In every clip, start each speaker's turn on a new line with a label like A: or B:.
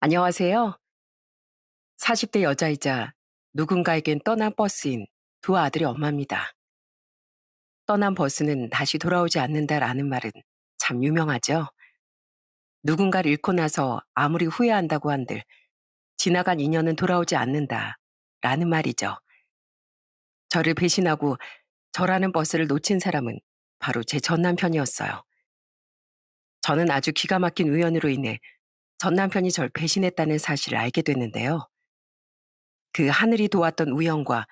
A: 안녕하세요. 40대 여자이자 누군가에겐 떠난 버스인 두 아들의 엄마입니다. 떠난 버스는 다시 돌아오지 않는다라는 말은 참 유명하죠. 누군가를 잃고 나서 아무리 후회한다고 한들 지나간 인연은 돌아오지 않는다라는 말이죠. 저를 배신하고 저라는 버스를 놓친 사람은 바로 제 전 남편이었어요. 저는 아주 기가 막힌 우연으로 인해 전 남편이 절 배신했다는 사실을 알게 됐는데요. 그 하늘이 도왔던 우연과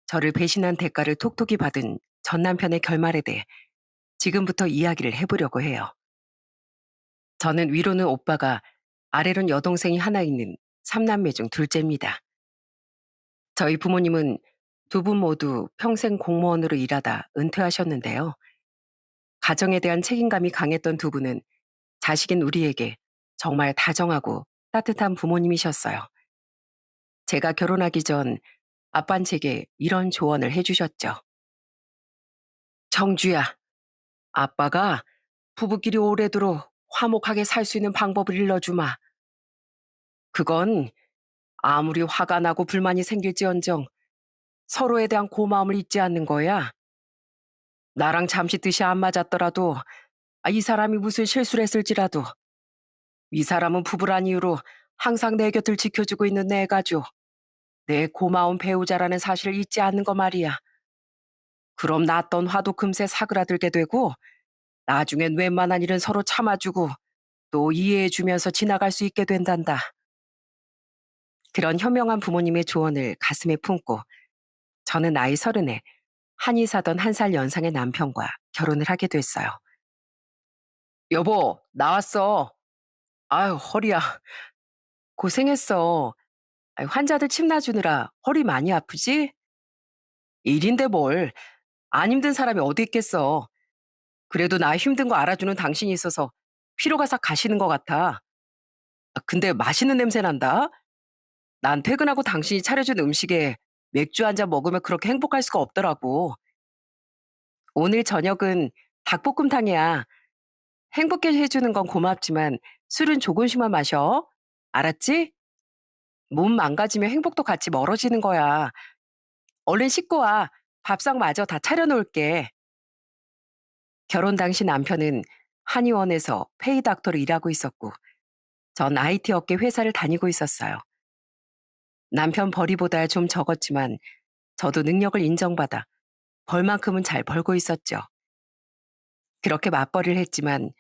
A: 저를 배신한 대가를 톡톡히 받은 전 남편의 결말에 대해 지금부터 이야기를 해보려고 해요. 저는 위로는 오빠가, 아래론 여동생이 하나 있는 삼남매 중 둘째입니다. 저희 부모님은 두 분 모두 평생 공무원으로 일하다 은퇴하셨는데요. 가정에 대한 책임감이 강했던 두 분은 자식인 우리에게 정말 다정하고 따뜻한 부모님이셨어요. 제가 결혼하기 전 아빠는 제게 이런 조언을 해주셨죠. 청주야, 아빠가 부부끼리 오래도록 화목하게 살 수 있는 방법을 일러주마. 그건 아무리 화가 나고 불만이 생길지언정 서로에 대한 고마움을 잊지 않는 거야. 나랑 잠시 뜻이 안 맞았더라도, 이 사람이 무슨 실수를 했을지라도 이 사람은 부부란 이유로 항상 내 곁을 지켜주고 있는 내 가족, 내 고마운 배우자라는 사실을 잊지 않는 거 말이야. 그럼 났던 화도 금세 사그라들게 되고 나중엔 웬만한 일은 서로 참아주고 또 이해해주면서 지나갈 수 있게 된단다. 그런 현명한 부모님의 조언을 가슴에 품고 저는 나이 30에 한의 사던 1살 연상의 남편과 결혼을 하게 됐어요. 여보, 나왔어. 아유, 허리야. 고생했어. 아유, 환자들 침 놔주느라 허리 많이 아프지? 일인데 뭘. 안 힘든 사람이 어디 있겠어. 그래도 나 힘든 거 알아주는 당신이 있어서 피로가 싹 가시는 것 같아. 근데 맛있는 냄새 난다? 난 퇴근하고 당신이 차려준 음식에 맥주 한 잔 먹으면 그렇게 행복할 수가 없더라고. 오늘 저녁은 닭볶음탕이야. 행복해 해주는 건 고맙지만 술은 조금씩만 마셔. 알았지? 몸 망가지면 행복도 같이 멀어지는 거야. 얼른 씻고 와. 밥상 마저 다 차려놓을게. 결혼 당시 남편은 한의원에서 페이닥터로 일하고 있었고 전 IT 업계 회사를 다니고 있었어요. 남편 벌이보다 좀 적었지만 저도 능력을 인정받아 벌만큼은 잘 벌고 있었죠. 그렇게 맞벌이를 했지만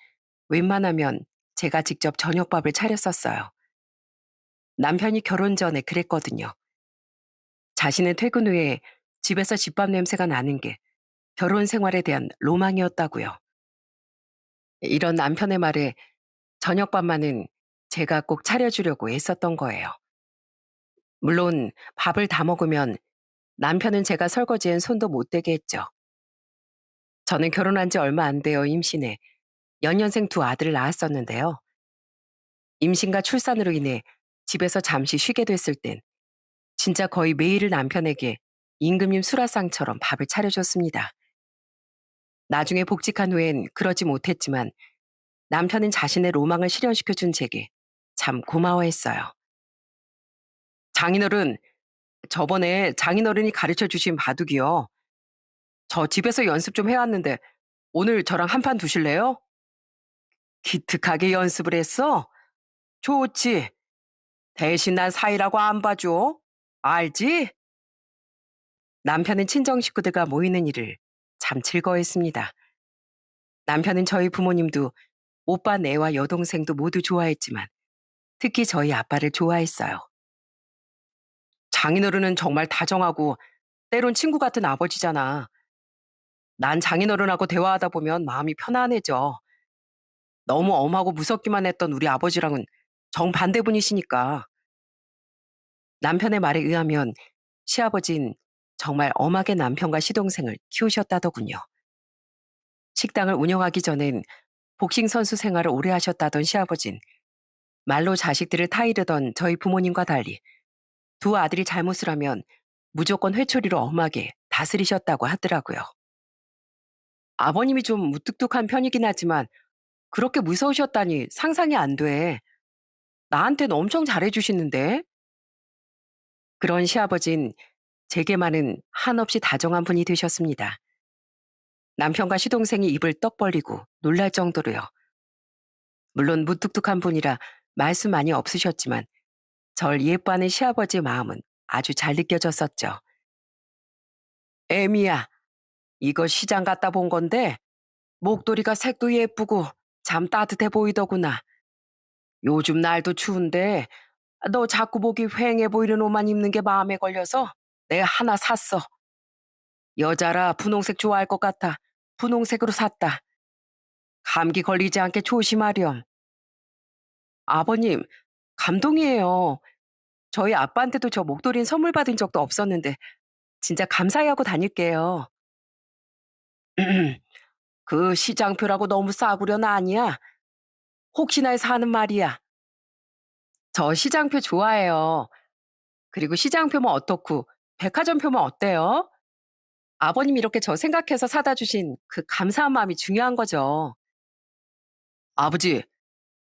A: 웬만하면 제가 직접 저녁밥을 차렸었어요. 남편이 결혼 전에 그랬거든요. 자신은 퇴근 후에 집에서 집밥 냄새가 나는 게 결혼 생활에 대한 로망이었다고요. 이런 남편의 말에 저녁밥만은 제가 꼭 차려주려고 애썼던 거예요. 물론 밥을 다 먹으면 남편은 제가 설거지엔 손도 못 대게 했죠. 저는 결혼한 지 얼마 안 되어 임신해 연년생 두 아들을 낳았었는데요. 임신과 출산으로 인해 집에서 잠시 쉬게 됐을 땐 진짜 거의 매일 남편에게 임금님 수라상처럼 밥을 차려줬습니다. 나중에 복직한 후엔 그러지 못했지만 남편은 자신의 로망을 실현시켜준 제게 참 고마워했어요. 장인어른, 저번에 장인어른이 가르쳐 주신 바둑이요. 저 집에서 연습 좀 해왔는데 오늘 저랑 한 판 두실래요? 기특하게 연습을 했어? 좋지. 대신 난 사이라고 안 봐줘. 알지? 남편은 친정 식구들과 모이는 일을 참 즐거워했습니다. 남편은 저희 부모님도 오빠 내와 여동생도 모두 좋아했지만 특히 저희 아빠를 좋아했어요. 장인어른은 정말 다정하고 때론 친구 같은 아버지잖아. 난 장인어른하고 대화하다 보면 마음이 편안해져. 너무 엄하고 무섭기만 했던 우리 아버지랑은 정반대분이시니까. 남편의 말에 의하면 시아버진 정말 엄하게 남편과 시동생을 키우셨다더군요. 식당을 운영하기 전엔 복싱 선수 생활을 오래 하셨다던 시아버진, 말로 자식들을 타이르던 저희 부모님과 달리 두 아들이 잘못을 하면 무조건 회초리로 엄하게 다스리셨다고 하더라고요. 아버님이 좀 무뚝뚝한 편이긴 하지만 그렇게 무서우셨다니 상상이 안 돼. 나한테는 엄청 잘해주시는데. 그런 시아버진 제게만은 한없이 다정한 분이 되셨습니다. 남편과 시동생이 입을 떡 벌리고 놀랄 정도로요. 물론 무뚝뚝한 분이라 말씀 많이 없으셨지만 절 예뻐하는 시아버지의 마음은 아주 잘 느껴졌었죠. 애미야, 이거 시장 갔다 본 건데 목도리가 색도 예쁘고 참 따뜻해 보이더구나. 요즘 날도 추운데 너 자꾸 보기 휑해 보이는 옷만 입는 게 마음에 걸려서 내가 하나 샀어. 여자라 분홍색 좋아할 것 같아 분홍색으로 샀다. 감기 걸리지 않게 조심하렴. 아버님, 감동이에요. 저희 아빠한테도 저 목도리는 선물 받은 적도 없었는데 진짜 감사히 하고 다닐게요. 그 시장표라고 너무 싸구려나 아니야? 혹시나 해서 하는 말이야. 저 시장표 좋아해요. 그리고 시장표면 어떻고 백화점표면 어때요? 아버님이 이렇게 저 생각해서 사다 주신 그 감사한 마음이 중요한 거죠. 아버지,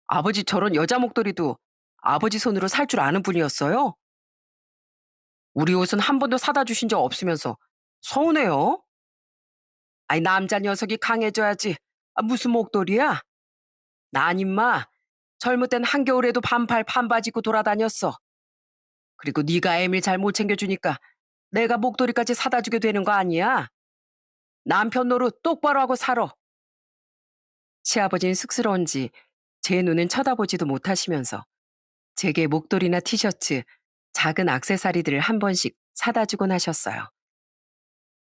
A: 아버지 저런 여자 목도리도 아버지 손으로 살 줄 아는 분이었어요? 우리 옷은 한 번도 사다 주신 적 없으면서 서운해요. 아니 남자 녀석이 강해져야지. 아, 무슨 목도리야? 난 임마 젊을 땐 한겨울에도 반팔 반바지 입고 돌아다녔어. 그리고 네가 애밀 잘 못 챙겨주니까 내가 목도리까지 사다 주게 되는 거 아니야? 남편 노릇 똑바로 하고 살아. 시아버지는 쑥스러운지 제 눈은 쳐다보지도 못하시면서 제게 목도리나 티셔츠, 작은 액세서리들을 한 번씩 사다 주곤 하셨어요.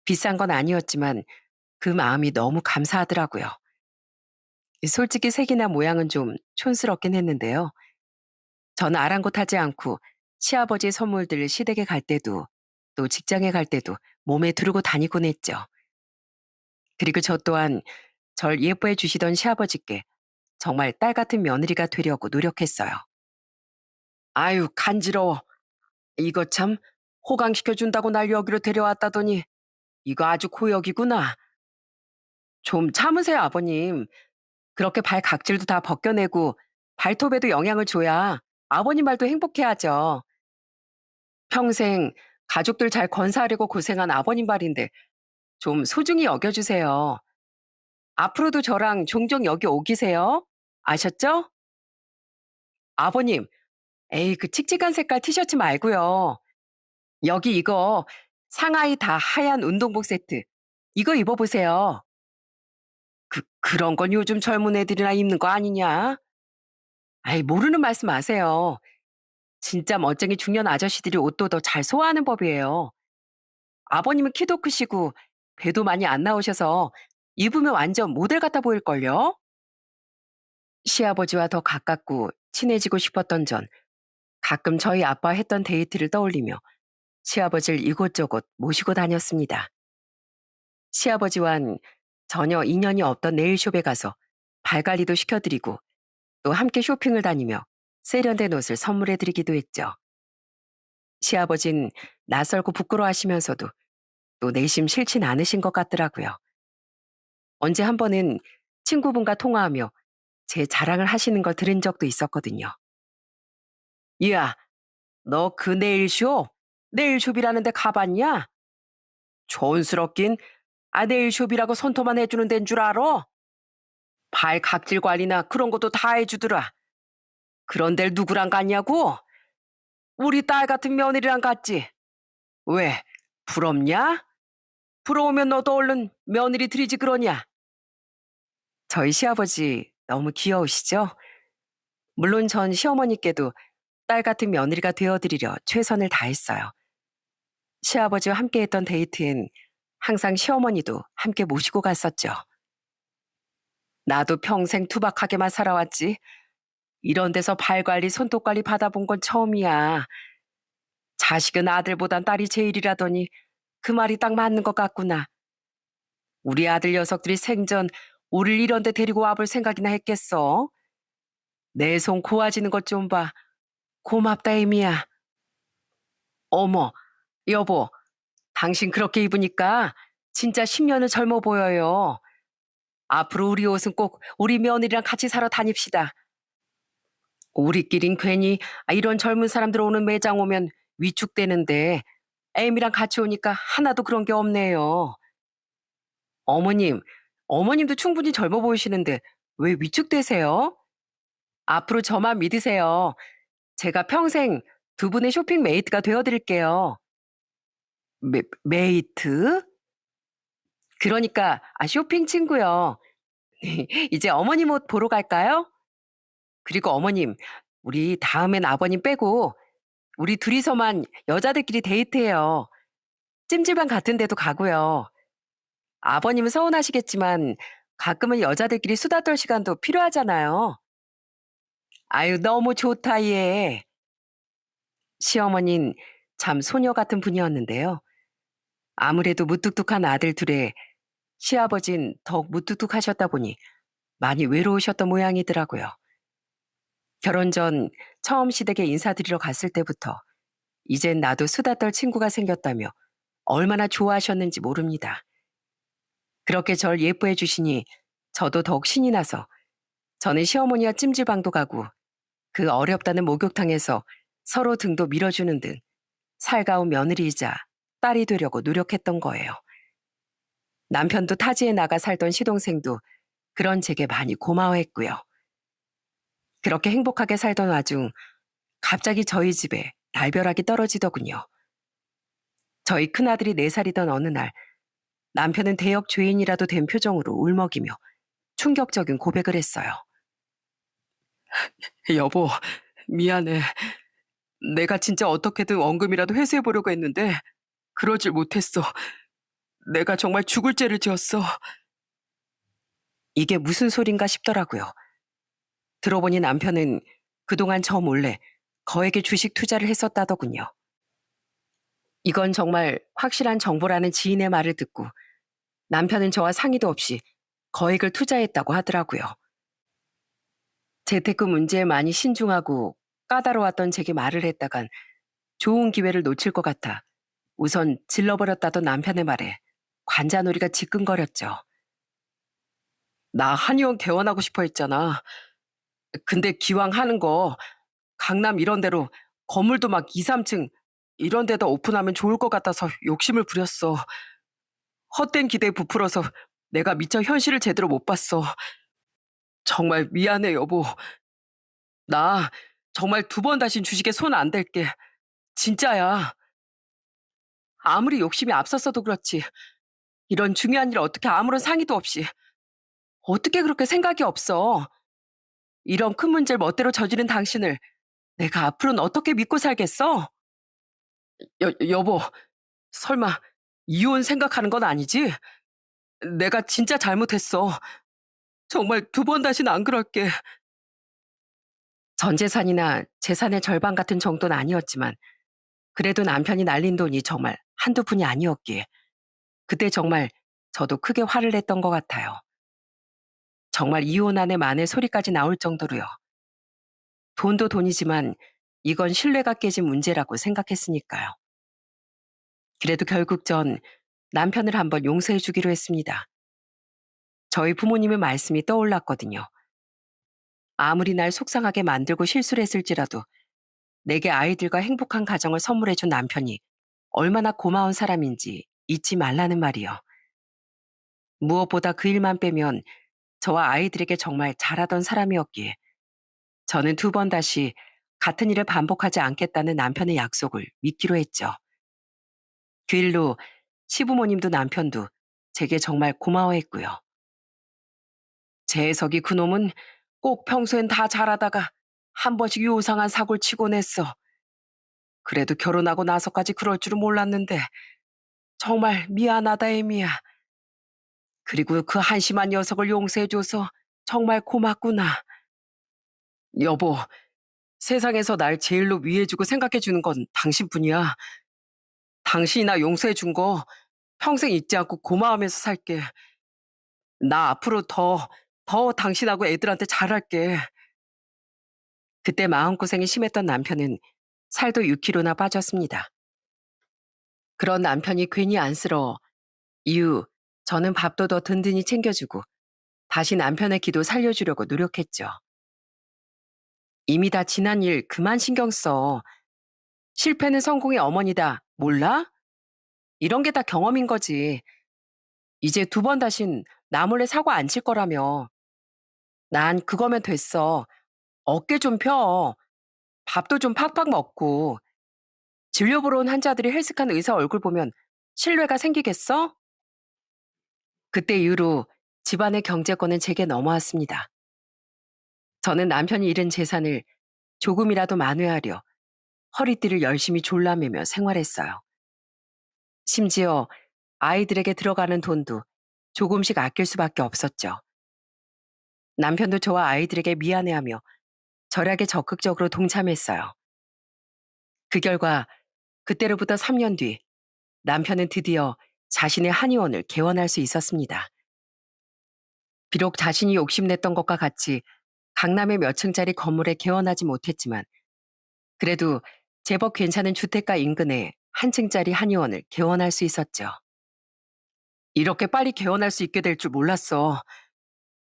A: 비싼 건 아니었지만 그 마음이 너무 감사하더라고요. 솔직히 색이나 모양은 좀 촌스럽긴 했는데요. 저는 아랑곳하지 않고 시아버지 선물들 시댁에 갈 때도 또 직장에 갈 때도 몸에 두르고 다니곤 했죠. 그리고 저 또한 절 예뻐해 주시던 시아버지께 정말 딸 같은 며느리가 되려고 노력했어요. 아유, 간지러워. 이거 참 호강시켜준다고 날 여기로 데려왔다더니 이거 아주 고역이구나. 좀 참으세요, 아버님. 그렇게 발 각질도 다 벗겨내고 발톱에도 영향을 줘야 아버님 말도 행복해하죠. 평생 가족들 잘 건사하려고 고생한 아버님 말인데 좀 소중히 여겨주세요. 앞으로도 저랑 종종 여기 오기세요. 아셨죠? 아버님, 에이, 그 칙칙한 색깔 티셔츠 말고요. 여기 이거 상하이 다 하얀 운동복 세트. 이거 입어보세요. 그런 건 요즘 젊은 애들이나 입는 거 아니냐? 아이, 모르는 말씀 마세요. 진짜 멋쟁이 중년 아저씨들이 옷도 더 잘 소화하는 법이에요. 아버님은 키도 크시고 배도 많이 안 나오셔서 입으면 완전 모델 같아 보일걸요? 시아버지와 더 가깝고 친해지고 싶었던 전 가끔 저희 아빠와 했던 데이트를 떠올리며 시아버지를 이곳저곳 모시고 다녔습니다. 시아버지와는 전혀 인연이 없던 네일숍에 가서 발 관리도 시켜드리고 또 함께 쇼핑을 다니며 세련된 옷을 선물해드리기도 했죠. 시아버진 낯설고 부끄러워하시면서도 또 내심 싫진 않으신 것 같더라고요. 언제 한 번은 친구분과 통화하며 제 자랑을 하시는 걸 들은 적도 있었거든요. 야, 너 그 네일숍? 네일숍이라는 데 가봤냐? 촌스럽긴 네일숍이라고 손톱만 해주는 데인 줄 알아? 발 각질 관리나 그런 것도 다 해주더라. 그런 데를 누구랑 갔냐고? 우리 딸 같은 며느리랑 갔지. 왜? 부럽냐? 부러우면 너도 얼른 며느리 들이지 그러냐? 저희 시아버지 너무 귀여우시죠? 물론 전 시어머니께도 딸 같은 며느리가 되어드리려 최선을 다했어요. 시아버지와 함께했던 데이트엔 항상 시어머니도 함께 모시고 갔었죠. 나도 평생 투박하게만 살아왔지. 이런 데서 발 관리, 손톱 관리 받아본 건 처음이야. 자식은 아들보단 딸이 제일이라더니 그 말이 딱 맞는 것 같구나. 우리 아들 녀석들이 생전 우릴 이런 데 데리고 와볼 생각이나 했겠어. 내 손 고와지는 것 좀 봐. 고맙다, 애미야. 어머, 여보, 당신 그렇게 입으니까 진짜 10년은 젊어 보여요. 앞으로 우리 옷은 꼭 우리 며느리랑 같이 사러 다닙시다. 우리끼린 괜히 이런 젊은 사람들 오는 매장 오면 위축되는데 애미랑 같이 오니까 하나도 그런 게 없네요. 어머님, 어머님도 충분히 젊어 보이시는데 왜 위축되세요? 앞으로 저만 믿으세요. 제가 평생 두 분의 쇼핑 메이트가 되어 드릴게요. 메이트? 그러니까 쇼핑 친구요. 이제 어머님 옷 보러 갈까요? 그리고 어머님, 우리 다음엔 아버님 빼고 우리 둘이서만 여자들끼리 데이트해요. 찜질방 같은 데도 가고요. 아버님은 서운하시겠지만 가끔은 여자들끼리 수다 떨 시간도 필요하잖아요. 아유, 너무 좋다, 얘. 시어머니는 참 소녀 같은 분이었는데요. 아무래도 무뚝뚝한 아들 둘에 시아버진 더욱 무뚝뚝하셨다 보니 많이 외로우셨던 모양이더라고요. 결혼 전 처음 시댁에 인사드리러 갔을 때부터 이젠 나도 수다 떨 친구가 생겼다며 얼마나 좋아하셨는지 모릅니다. 그렇게 절 예뻐해 주시니 저도 더욱 신이 나서 저는 시어머니와 찜질방도 가고 그 어렵다는 목욕탕에서 서로 등도 밀어주는 등 살가운 며느리이자 딸이 되려고 노력했던 거예요. 남편도 타지에 나가 살던 시동생도 그런 제게 많이 고마워했고요. 그렇게 행복하게 살던 와중 갑자기 저희 집에 날벼락이 떨어지더군요. 저희 큰아들이 4살이던 어느 날 남편은 대역 죄인이라도 된 표정으로 울먹이며 충격적인 고백을 했어요. 여보, 미안해. 내가 진짜 어떻게든 원금이라도 회수해 보려고 했는데 그러질 못했어. 내가 정말 죽을 죄를 지었어. 이게 무슨 소린가 싶더라고요. 들어보니 남편은 그동안 저 몰래 거액의 주식 투자를 했었다더군요. 이건 정말 확실한 정보라는 지인의 말을 듣고 남편은 저와 상의도 없이 거액을 투자했다고 하더라고요. 재테크 문제에 많이 신중하고 까다로웠던 제게 말을 했다간 좋은 기회를 놓칠 것 같아 우선 질러버렸다던 남편의 말에 관자놀이가 지끈거렸죠. 나 한의원 개원하고 싶어 했잖아. 근데 기왕 하는 거 강남 이런 데로 건물도 막 2, 3층 이런 데다 오픈하면 좋을 것 같아서 욕심을 부렸어. 헛된 기대에 부풀어서 내가 미처 현실을 제대로 못 봤어. 정말 미안해, 여보. 나 정말 2번 다신 주식에 손 안 댈게. 진짜야. 아무리 욕심이 앞섰어도 그렇지. 이런 중요한 일 어떻게 아무런 상의도 없이. 어떻게 그렇게 생각이 없어. 이런 큰 문제를 멋대로 저지른 당신을 내가 앞으로는 어떻게 믿고 살겠어? 여보, 설마 이혼 생각하는 건 아니지? 내가 진짜 잘못했어. 정말 2번 다시는 안 그럴게. 전 재산이나 재산의 절반 같은 정도는 아니었지만 그래도 남편이 날린 돈이 정말 한두 푼이 아니었기에 그때 정말 저도 크게 화를 냈던 것 같아요. 정말 이혼안에 만에 소리까지 나올 정도로요. 돈도 돈이지만 이건 신뢰가 깨진 문제라고 생각했으니까요. 그래도 결국 전 남편을 한번 용서해 주기로 했습니다. 저희 부모님의 말씀이 떠올랐거든요. 아무리 날 속상하게 만들고 실수를 했을지라도 내게 아이들과 행복한 가정을 선물해 준 남편이 얼마나 고마운 사람인지 잊지 말라는 말이요. 무엇보다 그 일만 빼면 저와 아이들에게 정말 잘하던 사람이었기에 저는 2번 다시 같은 일을 반복하지 않겠다는 남편의 약속을 믿기로 했죠. 그 일로 시부모님도 남편도 제게 정말 고마워했고요. 재석이 그놈은 꼭 평소엔 다 잘하다가 한 번씩 요상한 사고를 치곤 했어. 그래도 결혼하고 나서까지 그럴 줄은 몰랐는데 정말 미안하다 애미야. 그리고 그 한심한 녀석을 용서해줘서 정말 고맙구나. 여보, 세상에서 날 제일로 위해주고 생각해주는 건 당신뿐이야. 당신이 나 용서해준 거 평생 잊지 않고 고마워하면서 살게. 나 앞으로 더 당신하고 애들한테 잘할게. 그때 마음고생이 심했던 남편은 살도 6kg나 빠졌습니다. 그런 남편이 괜히 안쓰러워 이후 저는 밥도 더 든든히 챙겨주고 다시 남편의 기도 살려주려고 노력했죠. 이미 다 지난 일 그만 신경 써. 실패는 성공의 어머니다. 몰라? 이런 게 다 경험인 거지. 이제 두 번 다신 나 몰래 사고 안 칠 거라며. 난 그거면 됐어. 어깨 좀 펴. 밥도 좀 팍팍 먹고. 진료보러 온 환자들이 헬스한 의사 얼굴 보면 신뢰가 생기겠어? 그때 이후로 집안의 경제권은 제게 넘어왔습니다. 저는 남편이 잃은 재산을 조금이라도 만회하려 허리띠를 열심히 졸라매며 생활했어요. 심지어 아이들에게 들어가는 돈도 조금씩 아낄 수밖에 없었죠. 남편도 저와 아이들에게 미안해하며 절약에 적극적으로 동참했어요. 그 결과 그때로부터 3년 뒤 남편은 드디어 자신의 한의원을 개원할 수 있었습니다. 비록 자신이 욕심냈던 것과 같이 강남의 몇 층짜리 건물에 개원하지 못했지만 그래도 제법 괜찮은 주택가 인근에 한 층짜리 한의원을 개원할 수 있었죠. 이렇게 빨리 개원할 수 있게 될 줄 몰랐어.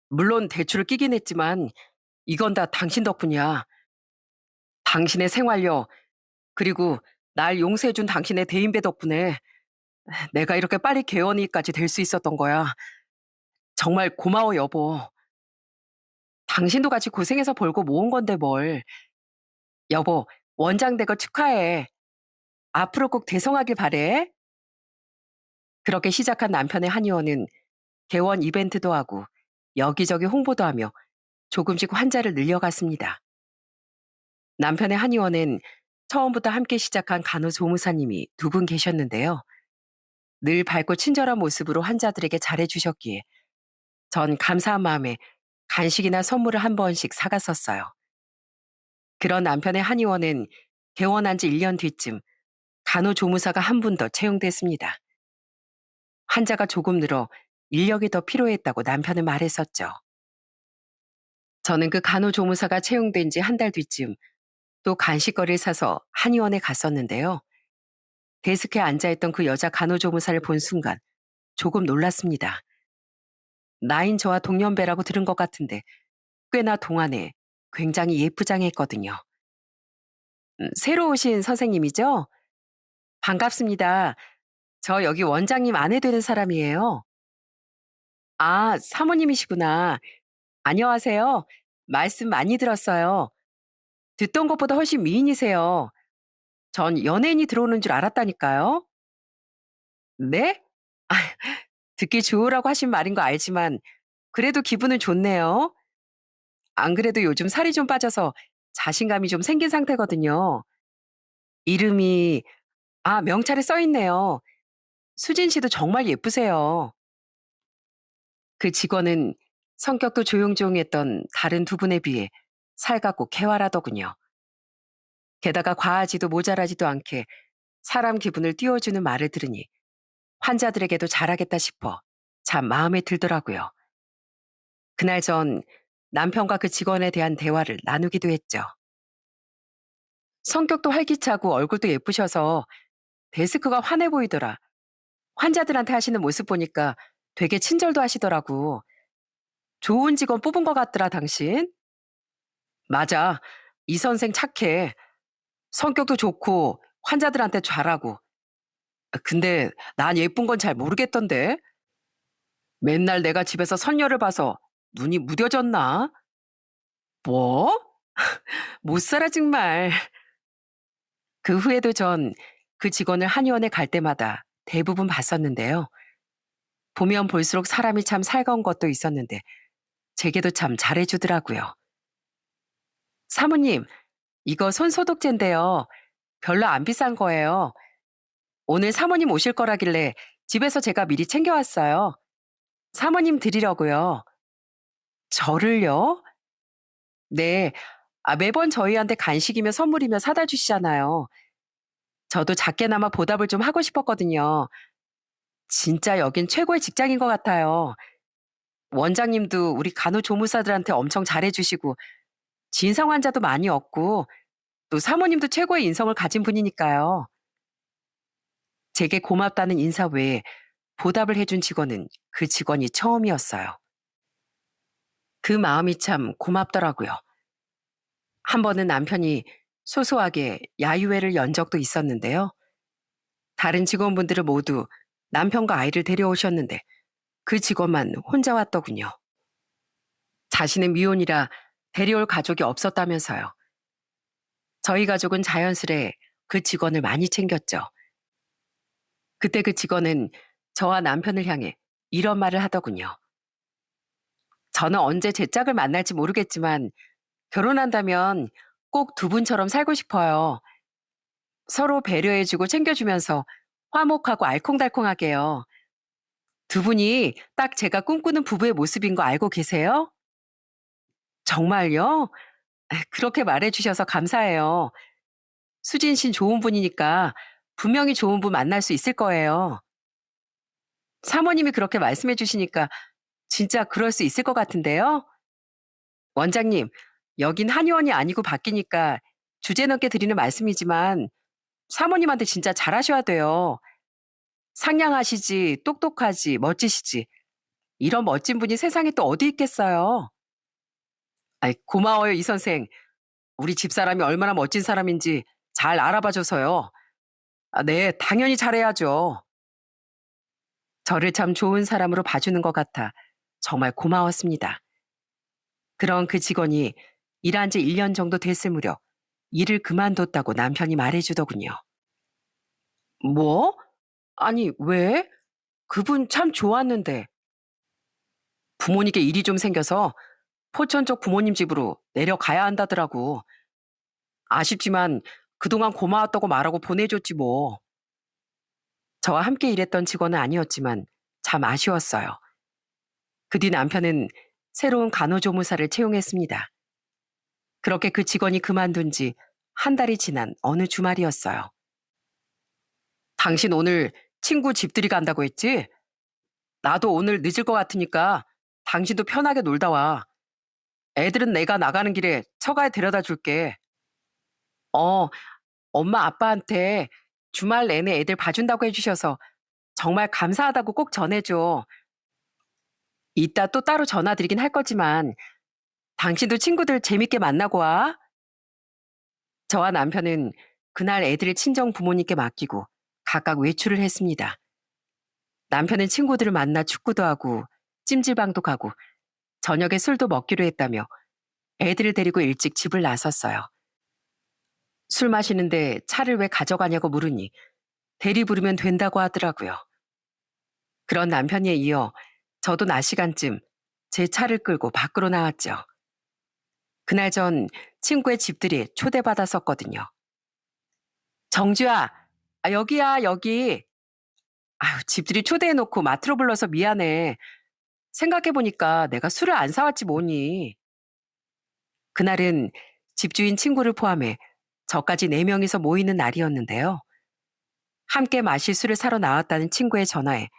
A: 물론 대출을 끼긴 했지만 이건 다 당신 덕분이야. 당신의 생활력, 그리고 날 용서해준 당신의 대인배 덕분에 내가 이렇게 빨리 개원이까지 될 수 있었던 거야. 정말 고마워, 여보. 당신도 같이 고생해서 벌고 모은 건데 뭘. 여보, 원장된 거 축하해. 앞으로 꼭 대성하길 바래. 그렇게 시작한 남편의 한의원은 개원 이벤트도 하고 여기저기 홍보도 하며 조금씩 환자를 늘려갔습니다. 남편의 한의원엔 처음부터 함께 시작한 간호조무사님이 두 분 계셨는데요. 늘 밝고 친절한 모습으로 환자들에게 잘해주셨기에 전 감사한 마음에 간식이나 선물을 한 번씩 사갔었어요. 그런 남편의 한의원은 개원한 지 1년 뒤쯤 간호조무사가 한 분 더 채용됐습니다. 환자가 조금 늘어 인력이 더 필요했다고 남편은 말했었죠. 저는 그 간호조무사가 채용된 지 한 달 뒤쯤 또 간식거리를 사서 한의원에 갔었는데요. 데스크에 앉아있던 그 여자 간호조무사를 본 순간 조금 놀랐습니다. 나인 저와 동년배라고 들은 것 같은데 꽤나 동안에 굉장히 예쁘장했거든요. 새로 오신 선생님이죠? 반갑습니다. 저 여기 원장님 아내 되는 사람이에요. 아, 사모님이시구나. 안녕하세요. 말씀 많이 들었어요. 듣던 것보다 훨씬 미인이세요. 전 연예인이 들어오는 줄 알았다니까요. 네? 아, 듣기 좋으라고 하신 말인 거 알지만 그래도 기분은 좋네요. 안 그래도 요즘 살이 좀 빠져서 자신감이 좀 생긴 상태거든요. 이름이, 아, 명찰에 써 있네요. 수진 씨도 정말 예쁘세요. 그 직원은 성격도 조용조용했던 다른 두 분에 비해 살갑고 쾌활하더군요. 게다가 과하지도 모자라지도 않게 사람 기분을 띄워주는 말을 들으니 환자들에게도 잘하겠다 싶어 참 마음에 들더라고요. 그날 전 남편과 그 직원에 대한 대화를 나누기도 했죠. 성격도 활기차고 얼굴도 예쁘셔서 데스크가 환해 보이더라. 환자들한테 하시는 모습 보니까 되게 친절도 하시더라고. 좋은 직원 뽑은 것 같더라, 당신. 맞아. 이 선생 착해. 성격도 좋고 환자들한테 잘하고. 근데 난 예쁜 건 잘 모르겠던데. 맨날 내가 집에서 선녀를 봐서 눈이 무뎌졌나? 뭐? 못 살아 정말. 그 후에도 전 그 직원을 한의원에 갈 때마다 대부분 봤었는데요. 보면 볼수록 사람이 참 살가운 것도 있었는데 제게도 참 잘해주더라고요. 사모님, 이거 손소독제인데요. 별로 안 비싼 거예요. 오늘 사모님 오실 거라길래 집에서 제가 미리 챙겨왔어요. 사모님 드리려고요. 저를요? 네. 아, 매번 저희한테 간식이며 선물이며 사다 주시잖아요. 저도 작게나마 보답을 좀 하고 싶었거든요. 진짜 여긴 최고의 직장인 것 같아요. 원장님도 우리 간호조무사들한테 엄청 잘해주시고 진상 환자도 많이 없고 또 사모님도 최고의 인성을 가진 분이니까요. 제게 고맙다는 인사 외에 보답을 해준 직원은 그 직원이 처음이었어요. 그 마음이 참 고맙더라고요. 한 번은 남편이 소소하게 야유회를 연 적도 있었는데요. 다른 직원분들은 모두 남편과 아이를 데려오셨는데 그 직원만 혼자 왔더군요. 자신은 미혼이라 데려올 가족이 없었다면서요. 저희 가족은 자연스레 그 직원을 많이 챙겼죠. 그때 그 직원은 저와 남편을 향해 이런 말을 하더군요. 저는 언제 제 짝을 만날지 모르겠지만 결혼한다면 꼭 두 분처럼 살고 싶어요. 서로 배려해주고 챙겨주면서 화목하고 알콩달콩하게요. 두 분이 딱 제가 꿈꾸는 부부의 모습인 거 알고 계세요? 정말요? 그렇게 말해주셔서 감사해요. 수진 씨는 좋은 분이니까 분명히 좋은 분 만날 수 있을 거예요. 사모님이 그렇게 말씀해 주시니까 진짜 그럴 수 있을 것 같은데요. 원장님, 여긴 한의원이 아니고 바뀌니까 주제 넘게 드리는 말씀이지만 사모님한테 진짜 잘하셔야 돼요. 상냥하시지, 똑똑하지, 멋지시지. 이런 멋진 분이 세상에 또 어디 있겠어요. 아이, 고마워요, 이 선생. 우리 집사람이 얼마나 멋진 사람인지 잘 알아봐줘서요. 아, 네, 당연히 잘해야죠. 저를 참 좋은 사람으로 봐주는 것 같아 정말 고마웠습니다. 그런 그 직원이 일한 지 1년 정도 됐을 무렵 일을 그만뒀다고 남편이 말해주더군요. 뭐? 아니, 왜? 그분 참 좋았는데. 부모님께 일이 좀 생겨서 포천 쪽 부모님 집으로 내려가야 한다더라고. 아쉽지만 그동안 고마웠다고 말하고 보내줬지 뭐. 저와 함께 일했던 직원은 아니었지만 참 아쉬웠어요. 그 뒤 남편은 새로운 간호조무사를 채용했습니다. 그렇게 그 직원이 그만둔 지 한 달이 지난 어느 주말이었어요. 당신 오늘 친구 집들이 간다고 했지? 나도 오늘 늦을 것 같으니까 당신도 편하게 놀다 와. 애들은 내가 나가는 길에 처가에 데려다 줄게. 어, 엄마 아빠한테 주말 내내 애들 봐준다고 해주셔서 정말 감사하다고 꼭 전해줘. 이따 또 따로 전화드리긴 할 거지만 당신도 친구들 재밌게 만나고 와. 저와 남편은 그날 애들을 친정 부모님께 맡기고 각각 외출을 했습니다. 남편은 친구들을 만나 축구도 하고 찜질방도 가고 저녁에 술도 먹기로 했다며 애들을 데리고 일찍 집을 나섰어요. 술 마시는데 차를 왜 가져가냐고 물으니 대리 부르면 된다고 하더라고요. 그런 남편에 이어 저도 낮 시간쯤 제 차를 끌고 밖으로 나왔죠. 그날 전 친구의 집들이 초대받았었거든요. 정주야, 아, 여기야, 여기. 아유, 집들이 초대해놓고 마트로 불러서 미안해. 생각해보니까 내가 술을 안 사왔지 뭐니. 그날은 집주인 친구를 포함해 저까지 4명이서 모이는 날이었는데요. 함께 마실 술을 사러 나왔다는 친구의 전화에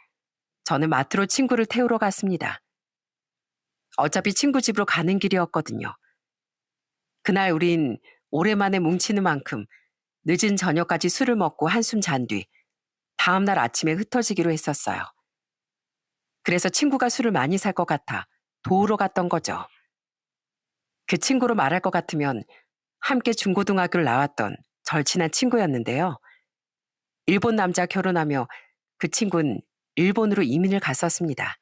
A: 저는 마트로 친구를 태우러 갔습니다. 어차피 친구 집으로 가는 길이었거든요. 그날 우린 오랜만에 뭉치는 만큼 늦은 저녁까지 술을 먹고 한숨 잔 뒤 다음날 아침에 흩어지기로 했었어요. 그래서 친구가 술을 많이 살 것 같아 도우러 갔던 거죠. 그 친구로 말할 것 같으면 함께 중고등학교를 나왔던 절친한 친구였는데요. 일본 남자 결혼하며 그 친구는 일본으로 이민을 갔었습니다.